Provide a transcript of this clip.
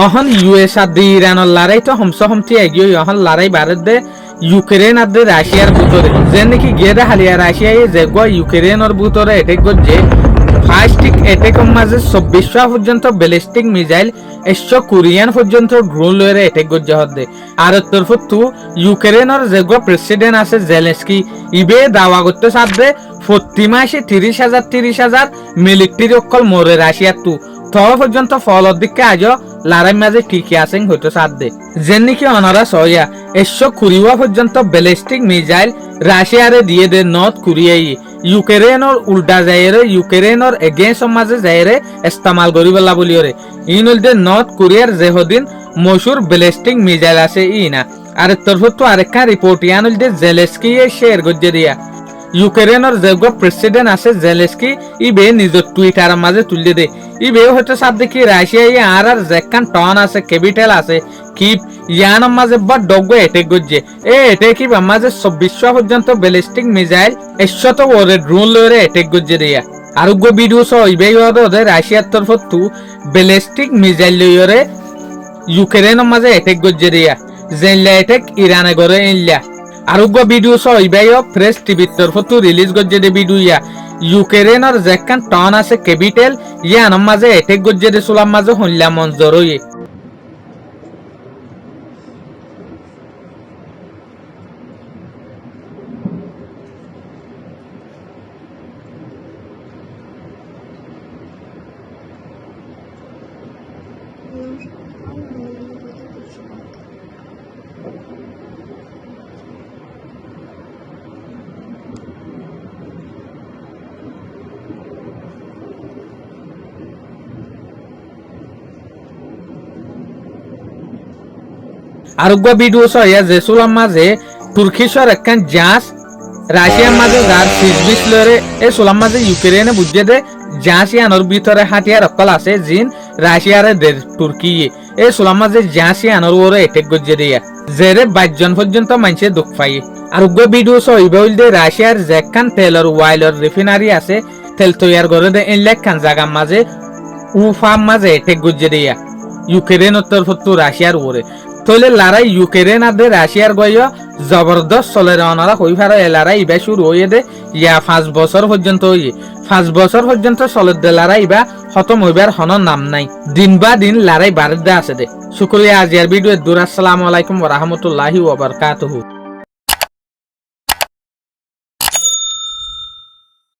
অহন US আর দি ইরানের লড়াই তো হমস হমতি এগিয়ে অহন লড়াই ভারত দে ইউক্রেন আর দে রাশিয়ার ভিতরে যে নাকি গেদে হালিয়া রাশিয়ায় যে গো ইউক্রেনের ভিতরে এটেক গজে ফাস্টিক এটেকের মাঝে 24 পর্যন্ত ব্যালিস্টিক মিসাইল 100 কোরিয়ান পর্যন্ত ড্রোন লয়ে এটেক গজে হদে আর তরফত তু ইউক্রেনের যে গো প্রেসিডেন্ট আছে জেলেন্সকি ইবে দাওয়া করতে সাথে প্রতি মাসে 30,000 মিলিটারি অকল মরে রাশিয়ার তু তবে পর্যন্ত ফলত দিকে আজ লড়াই মাঝে টিকে আছেন হয়তো সাথে যে নাকি অনারা সয়া 120 পর্যন্ত ব্যালিস্টিক মিসাইল রাশিয়ারে দিয়ে দে নর্থ কোরিয়ায় ইউক্রেনের উল্টা যায়রে ইউক্রেনের এগেইনস্ট মাঝে যায়রে ইস্তেমাল করিবলা বলিওরে ইন হল দে নর্থ কোরিয়ার যেহদিন মশুর ব্যালিস্টিক মিসাইল আছে ইনা আর তরফত আরেকটা রিপোর্ট ইয়ান হল দে জেলেন্সকি শেয়ার গজ্জে দিয়া ইউক্রেনের যে প্রেসিডেন্ট আছে জেলেন্সকি ইবে নিজের টুইটার মাঝে তুলে দে ইবে হয়তো সাথ দেখি রাশিয়া আর যেখান টন আছে ক্যাপিটাল আছে কি ইয়ানোর মাঝে বা ডগ এটেক গজ্জে এটেক মাঝে 24 পর্যন্ত ব্যালিস্টিক মিসাইল 100 ওরে ড্রোন লয়ে এটেক গজ্জে দিয়া আরোগ্য ভিডিও সহ ইবে ওদের রাশিয়ার তরফত তু ব্যালিস্টিক মিসাইল লয়ে ইউক্রেনের মাঝে এটেক গজ্জে দিয়া জেনলা এটেক ইরানে গড়ে ইনলা আরোগ্য ভিডিও সহ ইবে প্রেস টিভির তরফত রিলিজ গজ্জে দে ভিডিও ইয়া ইউক্রেনের যেখান টন আছে ক্যাপিটাল ইয়ানোর মাঝে এটেক গজ্জে দে সুলাম মাঝে হইলা মঞ্জর হয়ে আরোগ্য ভিডিও সহিয়া যে সুলাম মাঝে তুর্কিশর একখান জাহাজ রাশিয়ার মাঝে যার 20 লরে এই সুলাম মাঝে ইউক্রেনে বুঝে দে জাহাজ ইয়ানোর ভিতরে হাতিয়ার অকল আছে জিন রাশিয়ারে দে তুর্কি এই সুলাম মাঝে জাহাজ ইয়ানোর ওরে এটেক গজ্জে দিয়া জেরে 22 জন পর্যন্ত মানুষে দুঃখ পাই আরোগ্য ভিডিও সহিবে হইল দে রাশিয়ার যেখান তেলর ওয়াইলর রিফিনারি আছে তেল তৈয়ার করে দে এই লেখান জায়গার মাঝে উফাম মাঝে এটেক গজ্জে দিয়া ইউক্রেন তরফত রাশিয়ার ওরে তলে লড়াই ইউক্রেন আর দে রাশিয়ার গয় জবরদস্ত চলে ওনারা হই ফারে লড়াই ইবা শুরু হয়ে দে ইয়া 5 বছর পর্যন্ত হইয়ে 5 বছর পর্যন্ত চলে দে লড়াই ইবা খতম হইবার হন নাম নাই দিন বা দিন লড়াই বাড়তে আছে দে শুক্রিয়া আজিয়ার ভিডিও দূর আসসালামু আলাইকুম ওয়া রাহমাতুল্লাহি ওয়া বারাকাতুহু।